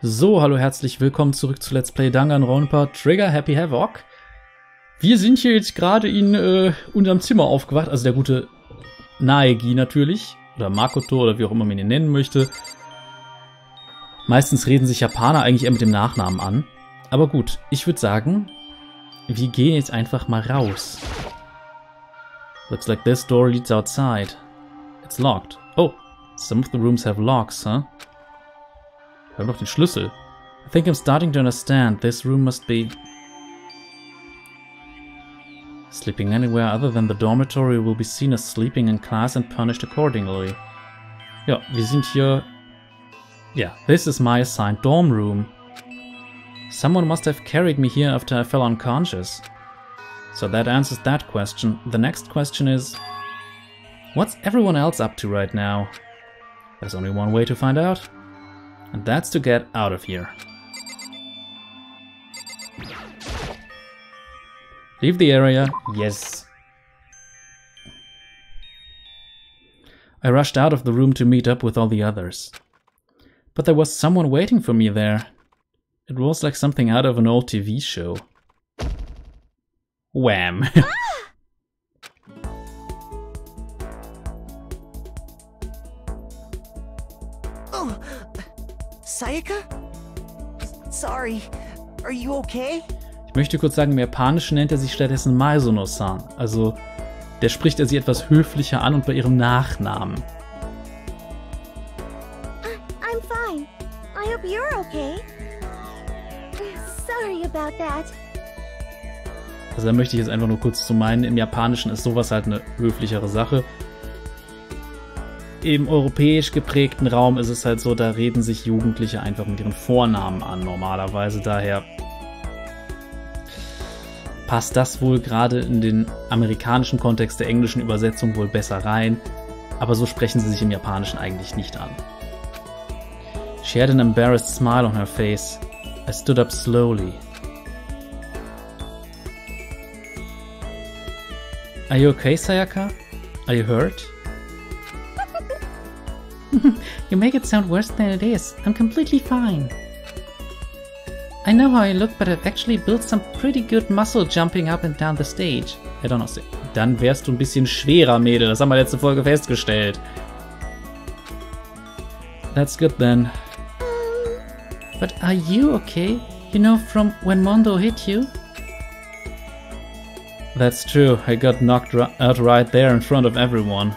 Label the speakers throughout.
Speaker 1: So, hallo, herzlich willkommen zurück zu Let's Play Danganronpa Trigger Happy Havoc. Wir sind hier jetzt gerade in unserem Zimmer aufgewacht, also der gute Naegi natürlich, oder Makoto, oder wie auch immer man ihn nennen möchte. Meistens reden sich Japaner eigentlich eher mit dem Nachnamen an. Aber gut, ich würde sagen, wir gehen jetzt einfach mal raus. Looks like this door leads outside. It's locked. Oh, some of the rooms have locks, huh? Wir haben doch den Schlüssel. I think I'm starting to understand. This room must be... Sleeping anywhere other than the dormitory will be seen as sleeping in class and punished accordingly. Ja, wir sind hier... Yeah, this is my assigned dorm room. Someone must have carried me here after I fell unconscious. So that answers that question. The next question is... What's everyone else up to right now? There's only one way to find out. And that's to get out of here. Leave the area. Yes. I rushed out of the room to meet up with all the others. But there was someone waiting for me there. It was like something out of an old TV show. Wham!
Speaker 2: Oh, Sayaka? Sorry, are you okay?
Speaker 1: Ich möchte kurz sagen, im Japanischen nennt er sich stattdessen Maisono-san. Also, der spricht er sie etwas höflicher an und bei ihrem Nachnamen.
Speaker 3: I'm fine. I hope you're okay. Sorry about that.
Speaker 1: Also da möchte ich jetzt einfach nur kurz zu meinen, im Japanischen ist sowas halt eine höflichere Sache. Im europäisch geprägten Raum ist es halt so, da reden sich Jugendliche einfach mit ihren Vornamen an normalerweise. Daher passt das wohl gerade in den amerikanischen Kontext der englischen Übersetzung wohl besser rein. Aber so sprechen sie sich im Japanischen eigentlich nicht an. She had an embarrassed smile on her face. I stood up slowly. Are you okay, Sayaka? Are you hurt? You make it sound worse than it is. I'm completely fine. I know how I look, but I've actually built some pretty good muscle jumping up and down the stage. I don't know. Dann wärst du ein bisschen schwerer, Mädel. Das haben wir letzte Folge festgestellt. That's good then. But are you okay? You know, from when Mondo hit you? That's true. I got knocked out right there in front of everyone.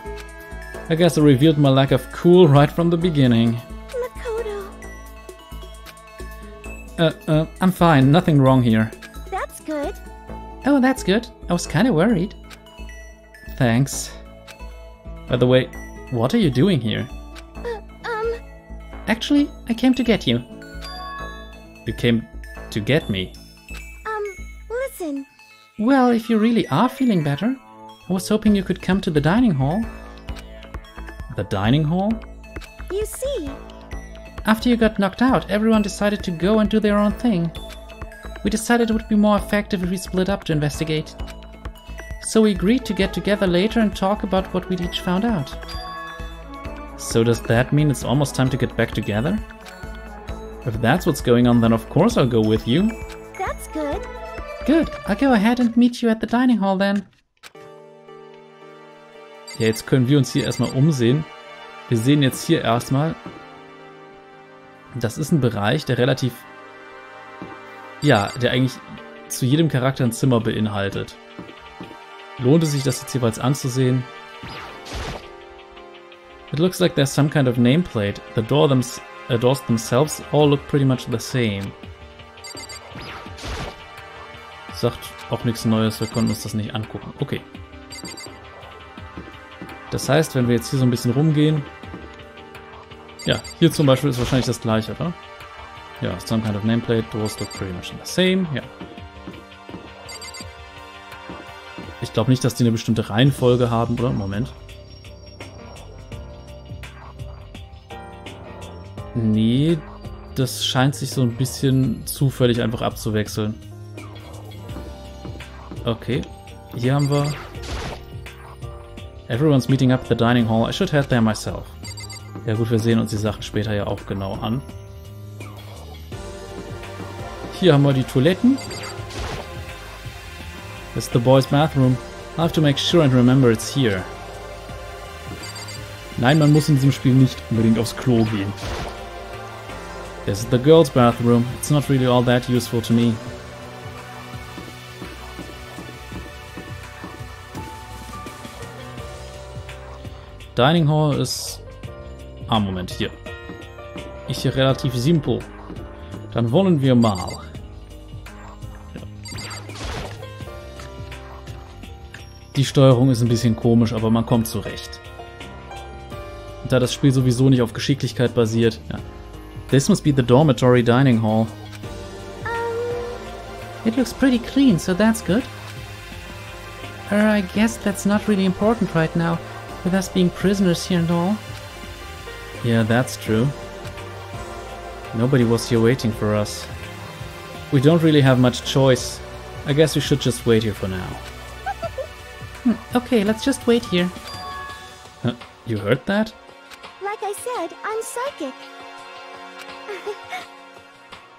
Speaker 1: I guess I revealed my lack of cool right from the beginning.
Speaker 3: Makoto.
Speaker 1: I'm fine. Nothing wrong here.
Speaker 3: That's good.
Speaker 1: Oh, that's good. I was kinda worried. Thanks. By the way, what are you doing here? Actually, I came to get you. You came to get me?
Speaker 3: Listen.
Speaker 1: Well, if you really are feeling better, I was hoping you could come to the dining hall. The dining hall?
Speaker 3: You see.
Speaker 1: After you got knocked out, everyone decided to go and do their own thing. We decided it would be more effective if we split up to investigate. So we agreed to get together later and talk about what we'd each found out. So does that mean it's almost time to get back together? If that's what's going on, then of course I'll go with you.
Speaker 3: That's good.
Speaker 1: Good, I'll go ahead and meet you at the dining hall then. Ja, jetzt können wir uns hier erstmal umsehen. Wir sehen jetzt hier erstmal, das ist ein Bereich, der relativ, ja, der eigentlich zu jedem Charakter ein Zimmer beinhaltet. Lohnt es sich, das jetzt jeweils anzusehen? It looks like there's some kind of nameplate. The doors themselves all look pretty much the same. Sagt auch nichts Neues, wir konnten uns das nicht angucken. Okay. Das heißt, wenn wir jetzt hier so ein bisschen rumgehen... Ja, hier zum Beispiel ist wahrscheinlich das gleiche, oder? Ja, some kind of nameplate, doors look pretty much the same, ja. Ich glaube nicht, dass die eine bestimmte Reihenfolge haben, oder? Moment. Nee, das scheint sich so ein bisschen zufällig einfach abzuwechseln. Okay, hier haben wir... Everyone's meeting up at the dining hall. I should head there myself. Ja gut, wir sehen uns die Sachen später ja auch genau an. Hier haben wir die Toiletten. That's the boys' bathroom. I'll have to make sure and remember it's here. Nein, man muss in diesem Spiel nicht unbedingt aufs Klo gehen. This is the girls' bathroom. It's not really all that useful to me. Dining Hall ist... Ah, Moment, hier. Ist hier relativ simpel. Dann wollen wir mal... Ja. Die Steuerung ist ein bisschen komisch, aber man kommt zurecht. Und da das Spiel sowieso nicht auf Geschicklichkeit basiert... Ja. This must be the dormitory dining hall.
Speaker 4: It looks pretty clean, so that's good. I guess that's not really important right now, with us being prisoners here and all.
Speaker 1: Yeah, that's true. Nobody was here waiting for us. We don't really have much choice. I guess we should just wait here for now.
Speaker 4: Okay, let's just wait here.
Speaker 1: You heard that?
Speaker 3: Like I said, I'm psychic.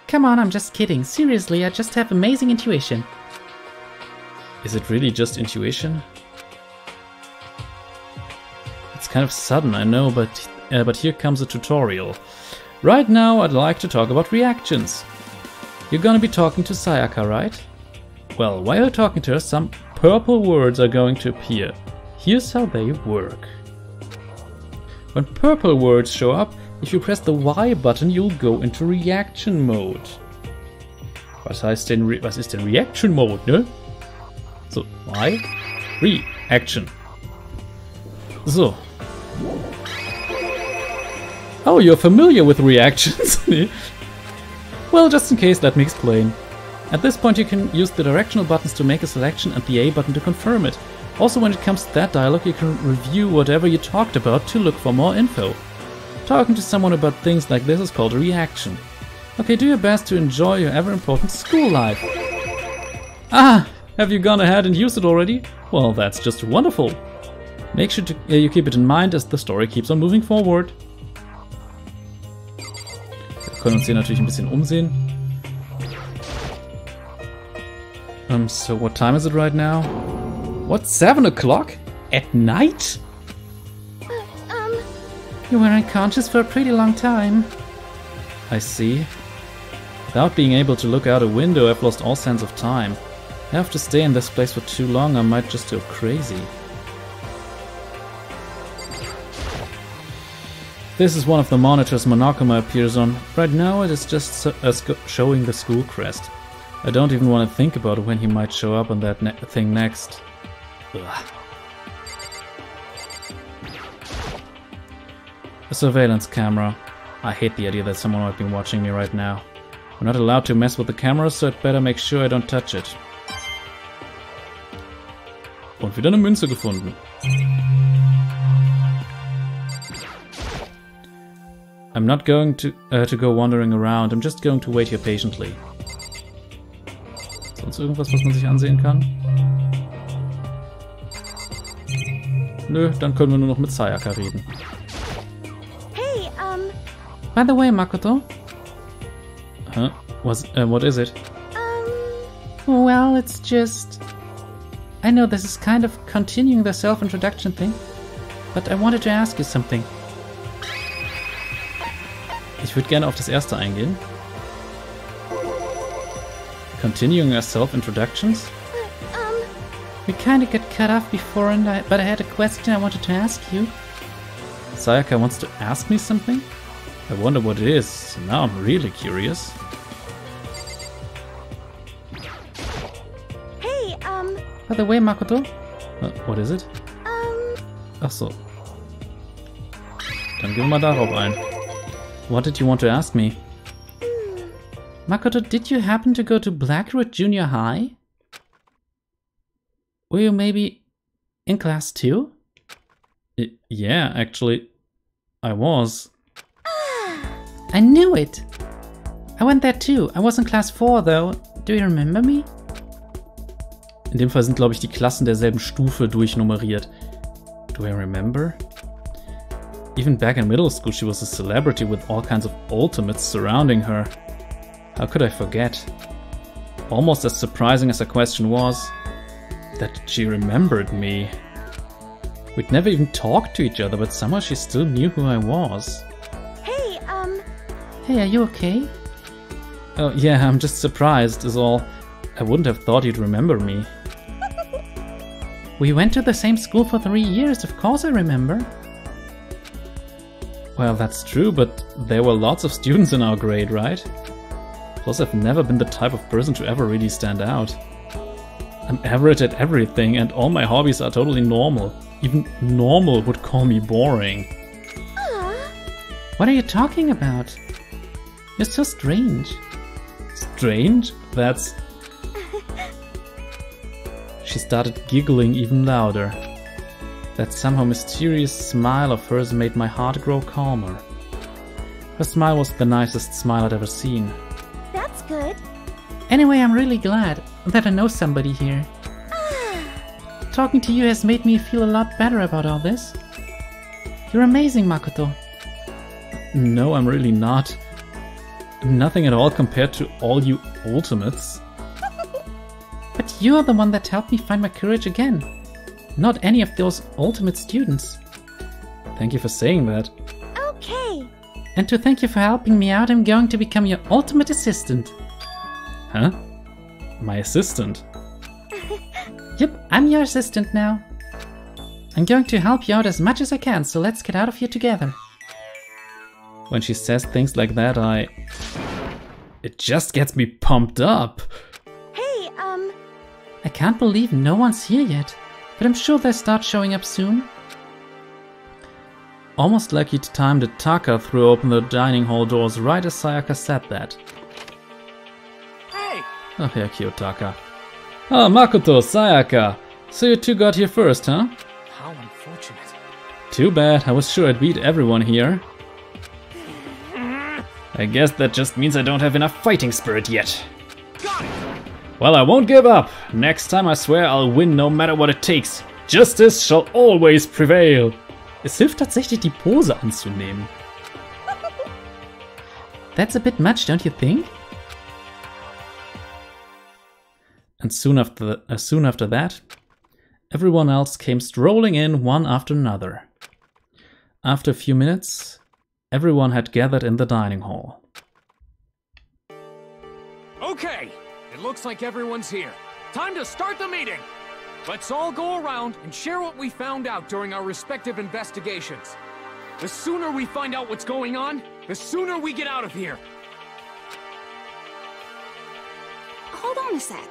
Speaker 4: Come on, I'm just kidding. Seriously, I just have amazing intuition.
Speaker 1: Is it really just intuition? It's kind of sudden, I know, but here comes a tutorial. Right now, I'd like to talk about reactions. You're gonna be talking to Sayaka, right? Well, while you're talking to her, some purple words are going to appear. Here's how they work. When purple words show up, if you press the Y button, you'll go into Reaction Mode. Was ist denn Reaction Mode, ne? So, Y, Reaction. So. Oh, you're familiar with reactions? Well, just in case, let me explain. At this point, you can use the directional buttons to make a selection and the A button to confirm it. Also, when it comes to that dialogue, you can review whatever you talked about to look for more info. Talking to someone about things like this is called a reaction. Okay, do your best to enjoy your ever-important school life. Ah, have you gone ahead and used it already? Well, that's just wonderful. Make sure you keep it in mind as the story keeps on moving forward. Wir können uns hier natürlich ein bisschen umsehen. So what time is it right now? What, 7 o'clock? At night?
Speaker 4: You were unconscious for a pretty long time.
Speaker 1: I see. Without being able to look out a window, I've lost all sense of time. I have to stay in this place for too long, I might just go crazy. This is one of the monitors Monokuma appears on. Right now it is just showing the school crest. I don't even want to think about when he might show up on that thing next. Ugh. A surveillance camera. I hate the idea that someone might be watching me right now. We're not allowed to mess with the camera, so I'd better make sure I don't touch it. Und wieder eine Münze gefunden. I'm not going to go wandering around. I'm just going to wait here patiently. Sonst irgendwas, was man sich ansehen kann? Nö, dann können wir nur noch mit Sayaka reden.
Speaker 3: Hey,
Speaker 4: By the way, Makoto.
Speaker 1: Huh? What is it?
Speaker 4: Well, it's just... I know this is kind of continuing the self-introduction thing, but I wanted to ask you something.
Speaker 1: Ich würde gerne auf das erste eingehen. Continuing our self-introductions?
Speaker 4: We kind of got cut off before, but I had a question I wanted to ask you.
Speaker 1: Sayaka wants to ask me something? I wonder what it is. Now I'm really curious.
Speaker 3: hey,
Speaker 4: By the way, Makoto.
Speaker 1: What is it? Ach so. Dann gehen wir mal darauf ein. What did you want to ask me?
Speaker 4: Makoto, did you happen to go to Blackroot Junior High? Were you maybe in class 2?
Speaker 1: Yeah, actually, I was.
Speaker 4: I knew it! I went there too. I was in class 4 though. Do you remember me?
Speaker 1: In dem Fall sind, glaube ich, die Klassen derselben Stufe durchnummeriert. Do I remember? Even back in middle school, she was a celebrity with all kinds of ultimates surrounding her. How could I forget? almost as surprising as her question was, that she remembered me. We'd never even talked to each other, but somehow she still knew who I was.
Speaker 3: Hey,
Speaker 4: Hey, are you okay?
Speaker 1: Oh yeah, I'm just surprised is all. I wouldn't have thought you'd remember me.
Speaker 4: We went to the same school for 3 years, of course I remember.
Speaker 1: Well, that's true, but there were lots of students in our grade, right? Plus, I've never been the type of person to ever really stand out. I'm average at everything, and all my hobbies are totally normal. Even normal would call me boring.
Speaker 4: What are you talking about? You're so strange.
Speaker 1: Strange? That's... She started giggling even louder. That somehow mysterious smile of hers made my heart grow calmer. Her smile was the nicest smile I'd ever seen.
Speaker 3: that's good.
Speaker 4: Anyway, I'm really glad that I know somebody here. Talking to you has made me feel a lot better about all this. You're amazing, Makoto.
Speaker 1: No, I'm really not. I'm nothing at all compared to all you ultimates.
Speaker 4: But you're the one that helped me find my courage again. Not any of those ultimate students.
Speaker 1: Thank you for saying that.
Speaker 3: Okay.
Speaker 4: And to thank you for helping me out, I'm going to become your ultimate assistant.
Speaker 1: Huh? My assistant?
Speaker 4: Yep, I'm your assistant now. I'm going to help you out as much as I can, so let's get out of here together.
Speaker 1: When she says things like that, it just gets me pumped up.
Speaker 3: Hey,
Speaker 4: I can't believe no one's here yet, but I'm sure they'll start showing up soon.
Speaker 1: Almost like he'd timed it, Taka threw open the dining hall doors right as Sayaka said that.
Speaker 5: Hey!
Speaker 1: Oh, here, Kiyotaka. Ah, Makoto, Sayaka. So you two got here first, huh?
Speaker 5: How unfortunate.
Speaker 1: Too bad, I was sure I'd beat everyone here. I guess that just means I don't have enough fighting spirit yet.
Speaker 5: Got it!
Speaker 1: Well, I won't give up. Next time I swear I'll win no matter what it takes. Justice shall always prevail. Es hilft tatsächlich, die Pose anzunehmen.
Speaker 4: That's a bit much, don't you think?
Speaker 1: And soon after that, everyone else came strolling in one after another. After a few minutes, everyone had gathered in the dining hall.
Speaker 5: Okay, it looks like everyone's here. Time to start the meeting! Let's all go around and share what we found out during our respective investigations. The sooner we find out what's going on, the sooner we get out of here.
Speaker 3: hold on a sec.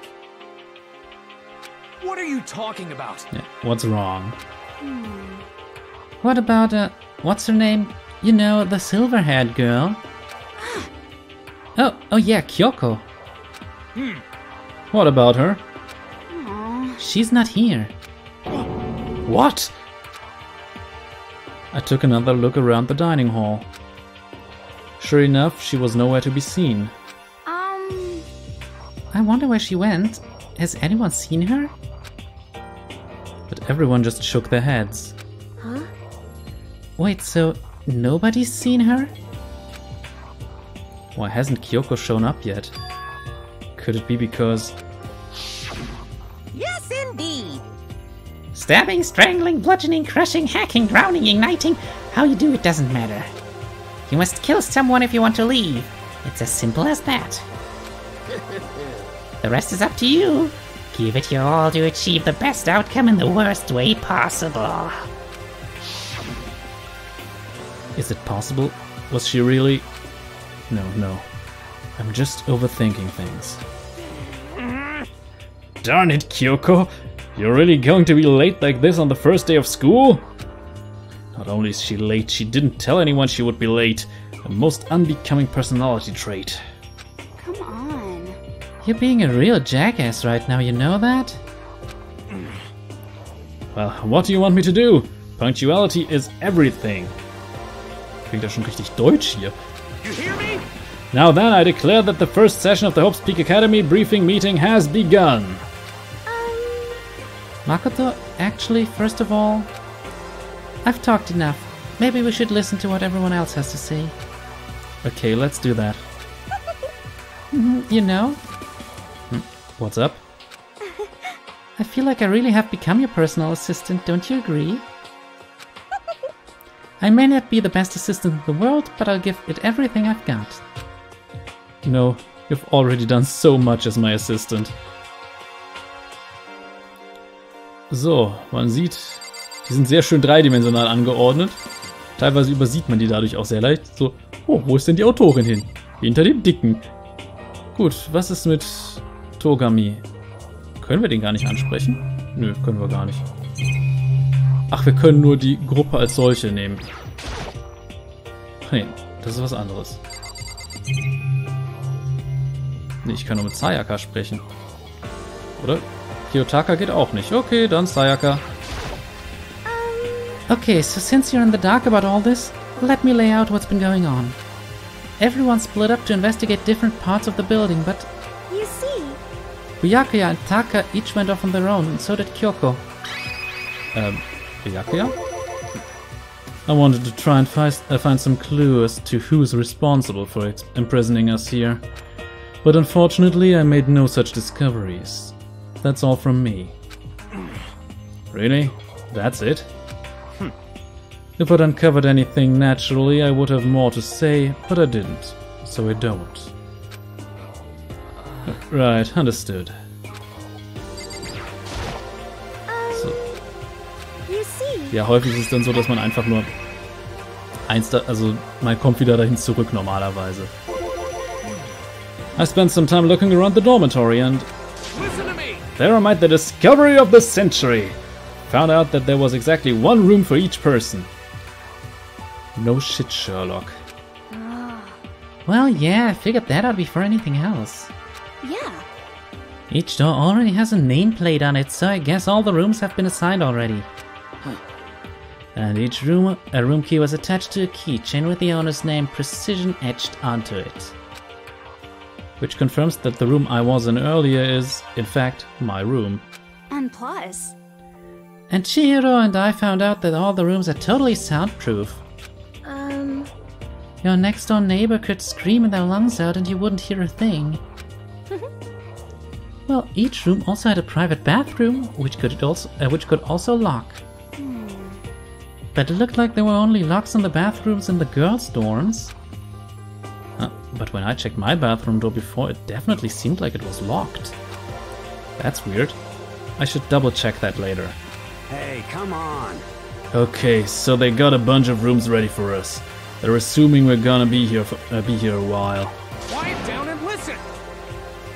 Speaker 5: What are you talking about?
Speaker 1: Yeah, what's wrong?
Speaker 4: What about, what's her name? You know, the silver-haired girl. Oh yeah, Kyoko.
Speaker 1: What about her?
Speaker 4: She's not here.
Speaker 1: What? I took another look around the dining hall. Sure enough, she was nowhere to be seen.
Speaker 4: I wonder where she went. Has anyone seen her?
Speaker 1: But everyone just shook their heads.
Speaker 3: Huh?
Speaker 4: Wait, so nobody's seen her?
Speaker 1: Why hasn't Kyoko shown up yet? Could it be because...
Speaker 2: Yes, indeed.
Speaker 4: Stabbing, strangling, bludgeoning, crushing, hacking, drowning, igniting. How you do it doesn't matter. You must kill someone if you want to leave. It's as simple as that. The rest is up to you. Give it your all to achieve the best outcome in the worst way possible.
Speaker 1: Is it possible? Was she really... No. I'm just overthinking things. Darn it, Kyoko! You're really going to be late like this on the first day of school? Not only is she late, she didn't tell anyone she would be late. A most unbecoming personality trait.
Speaker 3: Come on.
Speaker 4: You're being a real jackass right now, you know that?
Speaker 1: Well, what do you want me to do? Punctuality is everything. Klingt ja schon richtig deutsch hier.
Speaker 5: You hear me?
Speaker 1: Now then, I declare that the first session of the Hope's Peak Academy briefing meeting has begun.
Speaker 4: Makoto, actually, first of all, I've talked enough. Maybe we should listen to what everyone else has to say.
Speaker 1: Okay, let's do that.
Speaker 4: You know?
Speaker 1: What's up?
Speaker 4: I feel like I really have become your personal assistant, don't you agree? I may not be the best assistant in the world, but I'll give it everything I've got.
Speaker 1: You know, you've already done so much as my assistant. So, man sieht, die sind sehr schön dreidimensional angeordnet. Teilweise übersieht man die dadurch auch sehr leicht. So, oh, wo ist denn die Autorin hin? Hinter dem Dicken. Gut, was ist mit Togami? Können wir den gar nicht ansprechen? Nö, können wir gar nicht. Ach, wir können nur die Gruppe als solche nehmen. Hey, das ist was anderes. Nee, ich kann nur mit Sayaka sprechen. Oder? Kiyotaka geht auch nicht. Okay, dann Sayaka.
Speaker 4: Okay, so since you're in the dark about all this, let me lay out what's been going on. Everyone split up to investigate different parts of the building, but
Speaker 3: You see,
Speaker 4: Byakuya and Taka each went off on their own, and so did Kyoko.
Speaker 1: Byakuya? I wanted to try and find some clue as to who's responsible for imprisoning us here. But unfortunately, I made no such discoveries. That's all from me. Really? That's it? If I'd uncovered anything naturally, I would have more to say, but I didn't, so I don't. Right, understood. So.
Speaker 3: you see.
Speaker 1: Ja, häufig ist es dann so, dass man einfach nur also man kommt wieder dahin zurück normalerweise. I spent some time looking around the dormitory and
Speaker 5: Listen to me!
Speaker 1: there I made the discovery of the century. Found out that there was exactly one room for each person. No shit, Sherlock.
Speaker 4: Well, yeah, I figured that out before anything else.
Speaker 3: Yeah.
Speaker 4: Each door already has a nameplate on it, so I guess all the rooms have been assigned already. And each room, a room key was attached to a keychain with the owner's name precision etched onto it.
Speaker 1: Which confirms that the room I was in earlier is, in fact, my room.
Speaker 3: And plus,
Speaker 4: And Chihiro and I found out that all the rooms are totally soundproof. Your next door neighbor could scream their lungs out and you wouldn't hear a thing. Well, each room also had a private bathroom, which could also lock. But it looked like there were only locks on the bathrooms in the girls' dorms.
Speaker 1: But when I checked my bathroom door before, it definitely seemed like it was locked. That's weird. I should double check that later.
Speaker 6: Hey, come on.
Speaker 1: Okay, so they got a bunch of rooms ready for us. They're assuming we're gonna be here a while.
Speaker 5: Quiet down and listen!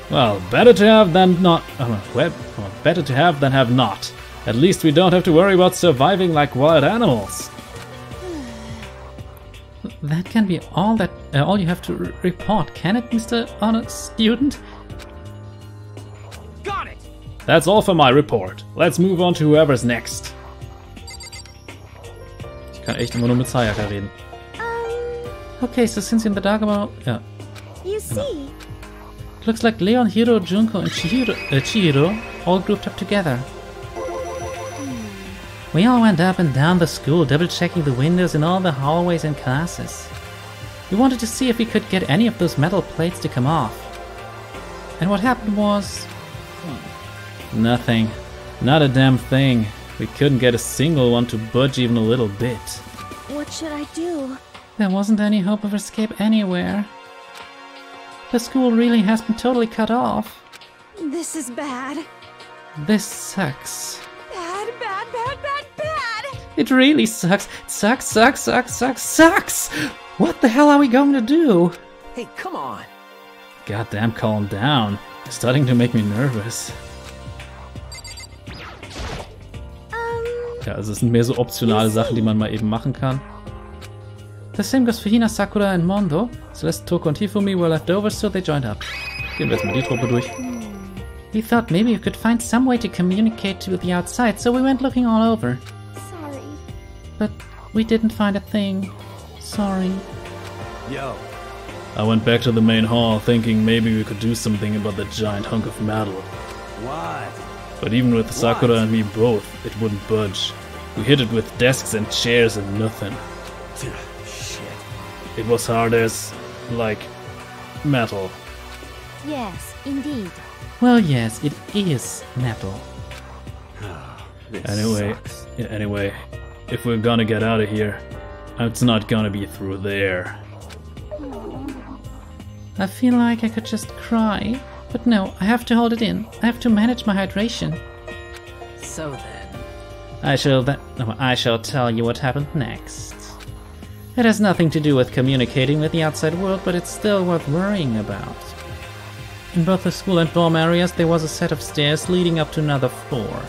Speaker 1: Well, better to have than not. Better to have than have not. At least we don't have to worry about surviving like wild animals.
Speaker 4: That can be all you have to report, can it, Mr. Honor Student?
Speaker 5: Got it!
Speaker 1: That's all for my report. Let's move on to whoever's next. Ich kann echt immer nur mit Sayaka reden.
Speaker 4: Okay, so since you're in the dark about... Yeah.
Speaker 3: you see.
Speaker 4: Looks like Leon, Hiro, Junko, and Chihiro all grouped up together. We all went up and down the school, double-checking the windows in all the hallways and classes. We wanted to see if we could get any of those metal plates to come off. And what happened was...
Speaker 1: Nothing. Not a damn thing. We couldn't get a single one to budge even a little bit.
Speaker 3: What should I do?
Speaker 4: There wasn't any hope of escape anywhere. The school really has been totally cut off.
Speaker 3: This is bad.
Speaker 4: This sucks.
Speaker 3: Bad, bad, bad, bad, bad.
Speaker 4: It really sucks. Sucks. What the hell are we going to do?
Speaker 2: Hey, come on.
Speaker 1: Goddamn, calm down. You're starting to make me nervous. Ja, also es sind mehr so optionale Sachen, die man mal eben machen kann.
Speaker 4: The same goes for Hina, Sakura and Mondo. Celeste, Toko and Hifumi were left over, so they joined up.
Speaker 1: Gehen wir erstmal die Truppe durch.
Speaker 4: We thought maybe we could find some way to communicate with the outside, so we went looking all over.
Speaker 3: Sorry.
Speaker 4: But we didn't find a thing. Sorry.
Speaker 6: Yo,
Speaker 1: I went back to the main hall thinking maybe we could do something about the giant hunk of metal.
Speaker 6: what?
Speaker 1: But even with Sakura and me both, it wouldn't budge. We hit it with desks and chairs and nothing.
Speaker 6: Shit.
Speaker 1: It was hard as, like, metal.
Speaker 3: Yes, indeed.
Speaker 4: Well, yes, it is metal.
Speaker 1: Anyway, if we're gonna get out of here, it's not gonna be through there.
Speaker 4: I feel like I could just cry, but no, I have to hold it in. I have to manage my hydration.
Speaker 7: So then...
Speaker 4: I shall tell you what happened next. It has nothing to do with communicating with the outside world, but it's still worth worrying about. In both the school and dorm areas, there was a set of stairs leading up to another floor.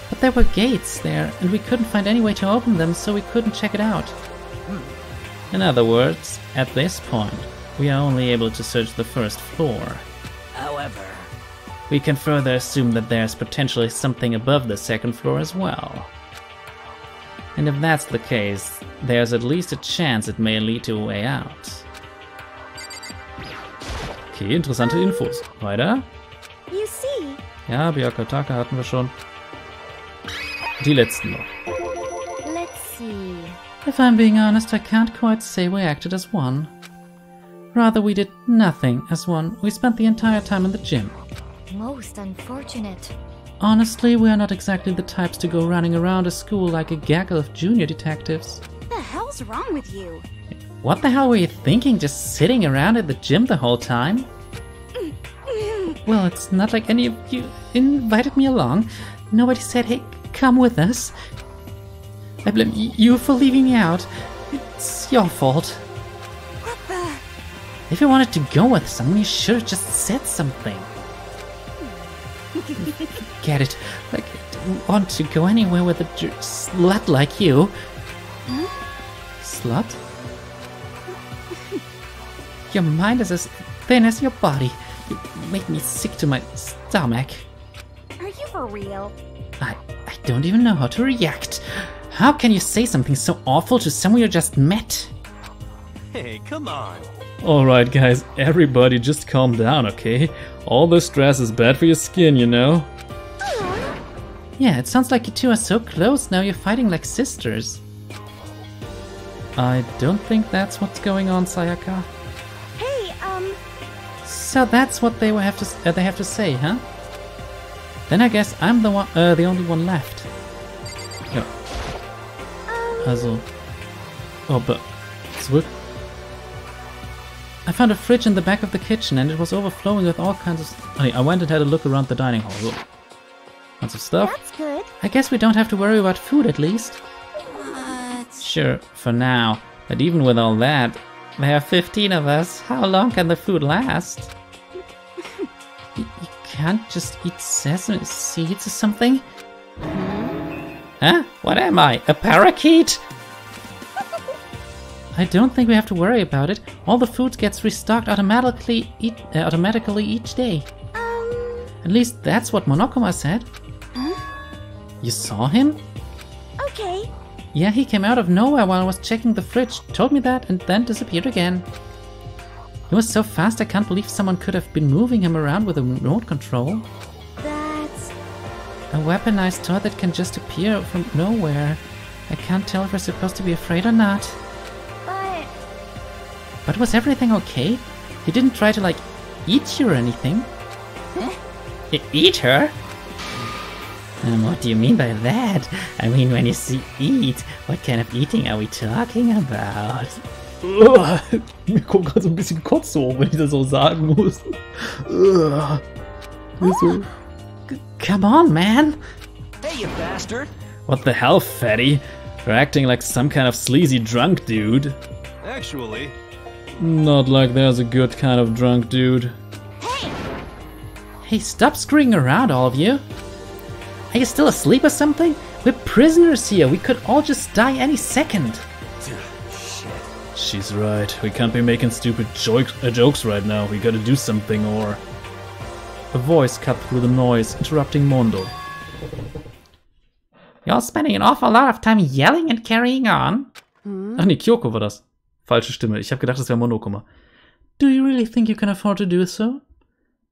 Speaker 4: But there were gates there, and we couldn't find any way to open them, so we couldn't check it out. In other words, at this point, we are only able to search the first floor.
Speaker 7: However...
Speaker 4: we can further assume that there's potentially something above the second floor as well. And if that's the case, there's at least a chance it may lead to a way out.
Speaker 1: Okay, interessante Infos. Weiter?
Speaker 3: You see.
Speaker 1: Ja, Byakugataka hatten wir schon. Die letzten noch.
Speaker 3: Let's see.
Speaker 4: If I'm being honest, I can't quite say we acted as one. Rather, we did nothing as one. We spent the entire time in the gym.
Speaker 3: Most unfortunate.
Speaker 4: Honestly, we are not exactly the types to go running around a school like a gaggle of junior detectives.
Speaker 3: What the hell's wrong with you?
Speaker 4: What the hell were you thinking, just sitting around at the gym the whole time? Well, it's not like any of you invited me along. Nobody said, hey, come with us. I blame you for leaving me out. It's your fault.
Speaker 3: What the?
Speaker 4: If you wanted to go with someone, you should have just said something. Get it? Like, I don't want to go anywhere with a slut like you.
Speaker 3: Huh?
Speaker 4: Slut? Your mind is as thin as your body. You make me sick to my stomach.
Speaker 3: Are you for real?
Speaker 4: I don't even know how to react. How can you say something so awful to someone you just met?
Speaker 6: Hey, come on.
Speaker 1: Alright guys, everybody just calm down, okay? All the stress is bad for your skin, you know?
Speaker 4: Yeah, it sounds like you two are so close now you're fighting like sisters. I don't think that's what's going on, Sayaka.
Speaker 3: Hey,
Speaker 4: So that's what they have to say, huh? Then I guess I'm the only one left. Ja. Also. Oh, but zurück. I found a fridge in the back of the kitchen and it was overflowing with all kinds of... I went and had a look around the dining hall. So. Lots of stuff.
Speaker 3: that's good.
Speaker 4: I guess we don't have to worry about food at least.
Speaker 3: What?
Speaker 4: Sure, for now. But even with all that, there are 15 of us. How long can the food last? You can't just eat sesame seeds or something? Huh? What am I? A parakeet? I don't think we have to worry about it. All the food gets restocked automatically each day. At least that's what Monokuma said.
Speaker 3: Huh?
Speaker 4: You saw him?
Speaker 3: Okay.
Speaker 4: Yeah, he came out of nowhere while I was checking the fridge, told me that, and then disappeared again. He was so fast I can't believe someone could have been moving him around with a remote control.
Speaker 3: That's...
Speaker 4: A weaponized toy that can just appear from nowhere. I can't tell if we're supposed to be afraid or not. But was everything okay? He didn't try to, like, eat you or anything.
Speaker 3: Huh?
Speaker 4: Eat her? What do you mean by that? I mean, when you see eat, what kind of eating are we talking about?
Speaker 1: Mir kommt gerade so ein bisschen Kotze hoch, wenn ich das so sagen muss. So.
Speaker 4: Come on, man!
Speaker 7: Hey, you bastard!
Speaker 1: What the hell, fatty? You're acting like some kind of sleazy drunk dude.
Speaker 6: Actually...
Speaker 1: Not like there's a good kind of drunk dude.
Speaker 4: Hey, stop screwing around, all of you! Are you still asleep or something? We're prisoners here, we could all just die any second!
Speaker 6: Shit.
Speaker 1: She's right, we can't be making stupid jokes right now, we gotta do something or... A voice cut through the noise, interrupting Mondo.
Speaker 4: You're spending an awful lot of time yelling and carrying on.
Speaker 1: Ach nee, Kyoko war das. Falsche Stimme, ich habe gedacht, das wäre Monokuma.
Speaker 4: Do you really think you can afford to do so?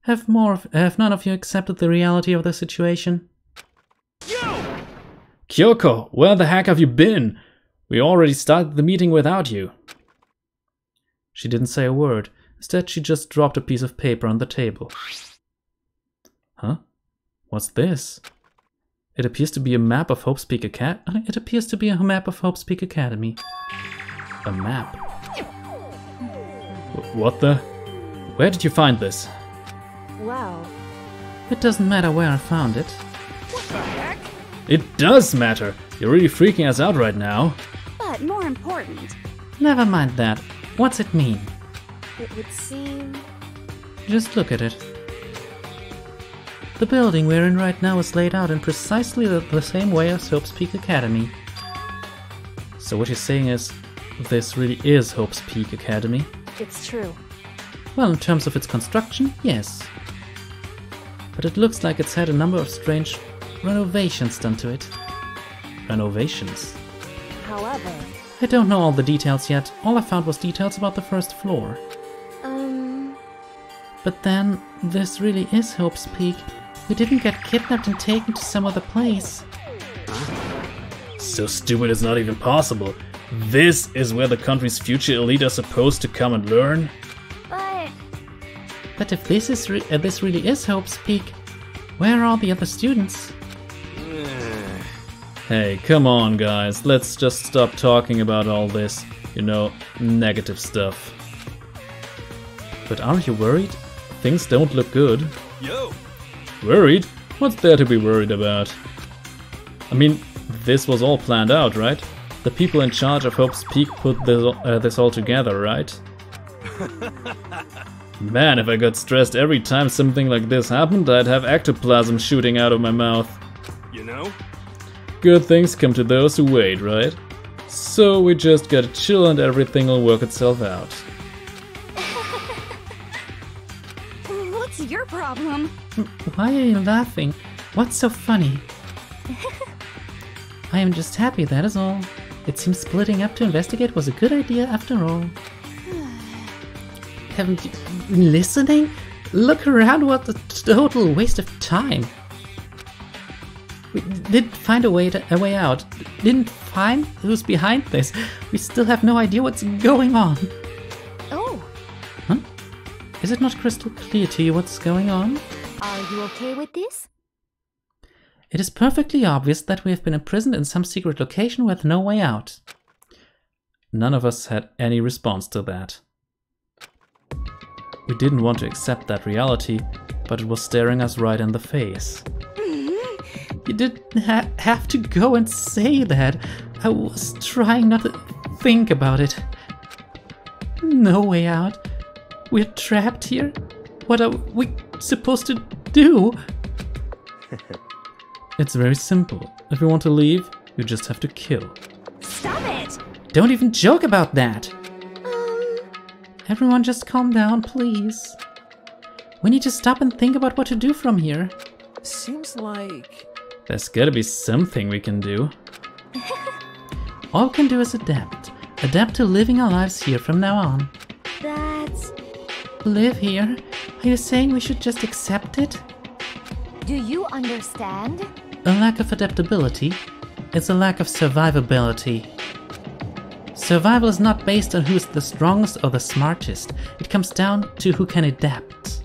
Speaker 4: Have none of you accepted the reality of the situation?
Speaker 1: Kyoko, where the heck have you been? We already started the meeting without you. She didn't say a word, Instead, she just dropped a piece of paper on the table. Huh? What's this? It appears to be a map of Hope's Peak Academy. It appears to be a map of Hope's Peak Academy. A map? What the? Where did you find this?
Speaker 3: Well,
Speaker 1: It doesn't matter where I found it.
Speaker 5: What the heck?
Speaker 1: It does matter! You're really freaking us out right now.
Speaker 3: but more important,
Speaker 1: Never mind that. What's it mean?
Speaker 3: it would seem...
Speaker 1: Just look at it. The building we're in right now is laid out in precisely the same way as Hope's Peak Academy. So what you're saying is, this really is Hope's Peak Academy?
Speaker 3: It's true.
Speaker 1: Well, in terms of its construction, yes. But it looks like it's had a number of strange renovations done to it. Renovations?
Speaker 3: However,
Speaker 1: I don't know all the details yet. All I found was details about the first floor. But then, this really is Hope's Peak. We didn't get kidnapped and taken to some other place. So stupid it's not even possible. This is where the country's future elite are supposed to come and learn? But if this is this really is Hope's Peak, where are all the other students? Hey, come on guys, let's just stop talking about all this, you know, negative stuff. But aren't you worried? Things don't look good.
Speaker 6: Yo!
Speaker 1: Worried? What's there to be worried about? I mean, this was all planned out, right? The people in charge of Hope's Peak put this all together, right? Man, if I got stressed every time something like this happened, I'd have ectoplasm shooting out of my mouth.
Speaker 6: You know?
Speaker 1: Good things come to those who wait, right? So we just gotta chill and everything will work itself out.
Speaker 3: what's your problem?
Speaker 1: Why are you laughing? What's so funny? I am just happy, that is all. It seems splitting up to investigate was a good idea after all. Haven't you been listening? Look around, what a total waste of time. We didn't find a way out. Didn't find who's behind this. We still have no idea what's going on.
Speaker 3: Oh,
Speaker 1: Huh? Is it not crystal clear to you what's going on?
Speaker 3: are you okay with this?
Speaker 1: It is perfectly obvious that we have been imprisoned in some secret location with no way out. None of us had any response to that. We didn't want to accept that reality, but it was staring us right in the face. You didn't have to go and say that. I was trying not to think about it. No way out. We're trapped here. What are we supposed to do? It's very simple. If we want to leave, you just have to kill.
Speaker 3: Stop it!
Speaker 1: Don't even joke about that! Everyone just calm down, please. We need to stop and think about what to do from here.
Speaker 2: Seems like...
Speaker 1: There's gotta be something we can do. All we can do is adapt. Adapt to living our lives here from now on.
Speaker 3: That's...
Speaker 1: Live here? Are you saying we should just accept it?
Speaker 3: Do you understand?
Speaker 1: A lack of adaptability is a lack of survivability. Survival is not based on who's the strongest or the smartest. It comes down to who can adapt.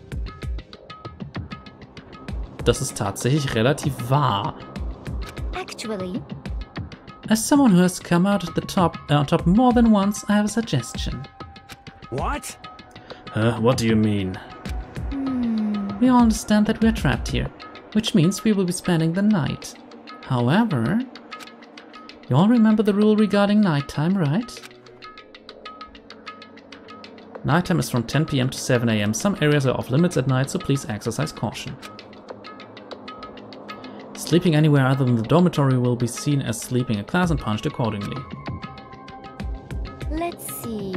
Speaker 1: Das ist tatsächlich relativ wahr.
Speaker 3: Actually,
Speaker 1: As someone who has come out at the top, on top more than once, I have a suggestion.
Speaker 6: What?
Speaker 1: What do you mean? We all understand that we are trapped here, which means we will be spending the night. However, you all remember the rule regarding nighttime, right? Nighttime is from 10 PM to 7 AM. Some areas are off limits at night, so please exercise caution. Sleeping anywhere other than the dormitory will be seen as sleeping in class and punished accordingly.
Speaker 3: let's see.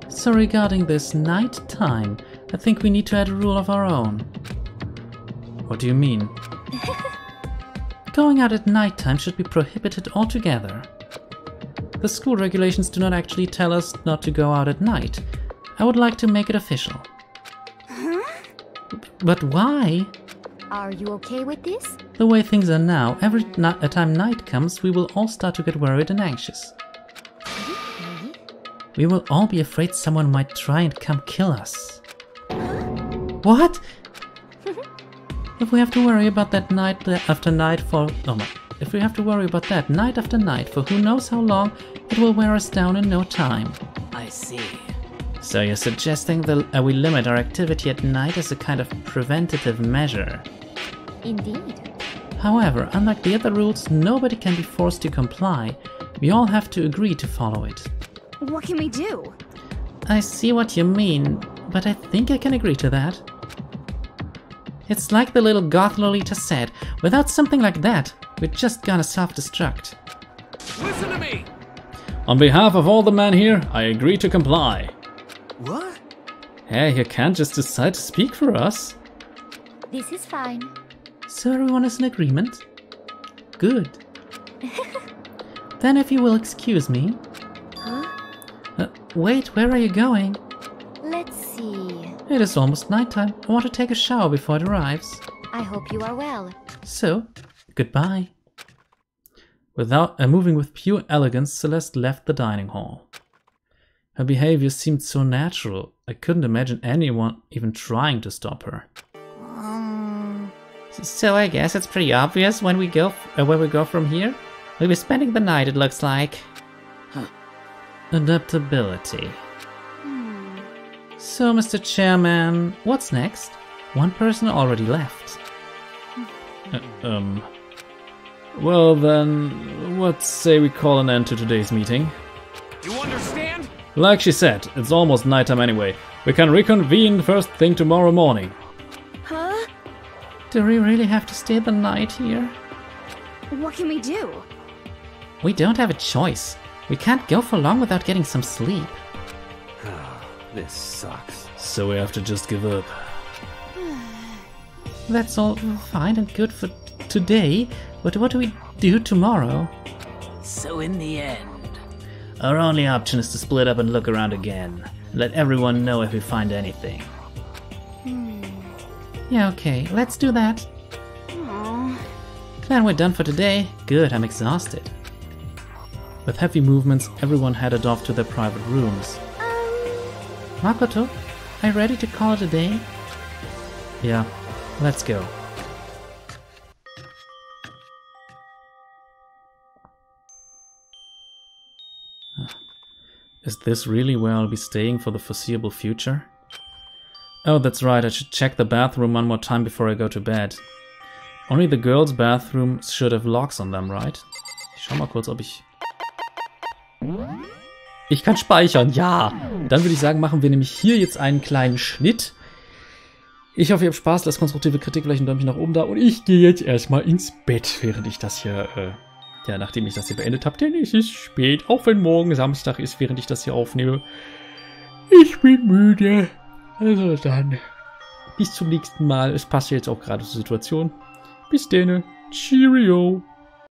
Speaker 1: So regarding this nighttime, I think we need to add a rule of our own. What do you mean? Going out at nighttime should be prohibited altogether. The school regulations do not actually tell us not to go out at night. I would like to make it official. But why?
Speaker 3: Are you okay with this?
Speaker 1: The way things are now, every time night comes, we will all start to get worried and anxious.
Speaker 4: we will all be afraid someone might try and come kill us. What? If we have to worry about that night after night for... Oh my. If we have to worry about that night after night for who knows how long, it will wear us down in no time.
Speaker 7: I see.
Speaker 4: So you're suggesting that we limit our activity at night as a kind of preventative measure?
Speaker 3: Indeed.
Speaker 4: However, unlike the other rules, nobody can be forced to comply. We all have to agree to follow it.
Speaker 3: What can we do?
Speaker 4: I see what you mean, but I think I can agree to that. It's like the little goth Lolita said, without something like that, we're just gonna self-destruct.
Speaker 5: Listen to me!
Speaker 1: On behalf of all the men here, I agree to comply.
Speaker 2: What?
Speaker 1: Hey, you can't just decide to speak for us.
Speaker 3: This is fine.
Speaker 4: So everyone is in agreement? Good. Then if you will excuse me...
Speaker 3: Huh?
Speaker 4: Wait, where are you going?
Speaker 3: Let's see.
Speaker 4: It is almost nighttime. I want to take a shower before it arrives.
Speaker 3: I hope you are well.
Speaker 4: So, goodbye.
Speaker 1: Without moving with pure elegance, Celeste left the dining hall. Her behavior seemed so natural, I couldn't imagine anyone even trying to stop her.
Speaker 4: So I guess it's pretty obvious when we go where we go from here. We'll be spending the night, it looks like.
Speaker 1: Adaptability.
Speaker 4: So, Mr. Chairman, what's next? One person already left.
Speaker 1: Well then, let's say we call an end to today's meeting.
Speaker 5: You understand?
Speaker 1: Like she said, it's almost nighttime anyway. We can reconvene first thing tomorrow morning.
Speaker 3: Huh?
Speaker 4: Do we really have to stay the night here?
Speaker 3: What can we do?
Speaker 4: We don't have a choice. We can't go for long without getting some sleep.
Speaker 6: This sucks.
Speaker 1: So we have to just give up.
Speaker 4: That's all fine and good for today, but what do we do tomorrow?
Speaker 7: So in the end...
Speaker 4: Our only option is to split up and look around again. Let everyone know if we find anything. Yeah, okay, let's do that. Glad we're done for today. Good, I'm exhausted.
Speaker 1: With heavy movements, everyone headed off to their private rooms.
Speaker 4: Makoto, are you ready to call it a day?
Speaker 1: Yeah, let's go. Is this really where I'll be staying for the foreseeable future? Oh, that's right, I should check the bathroom one more time before I go to bed. Only the girls' bathrooms should have locks on them, right? Ich schau mal kurz, ob ich... Ich kann speichern, ja! Dann würde ich sagen, machen wir nämlich hier jetzt einen kleinen Schnitt. Ich hoffe, ihr habt Spaß, lasst konstruktive Kritik, vielleicht ein Däumchen nach oben da. Und ich gehe jetzt erstmal ins Bett, während ich das hier, nachdem ich das hier beendet habe. Denn es ist spät, auch wenn morgen Samstag ist, während ich das hier aufnehme. Ich bin müde. Also dann, bis zum nächsten Mal. Es passt jetzt auch gerade zur Situation. Bis dann. Cheerio.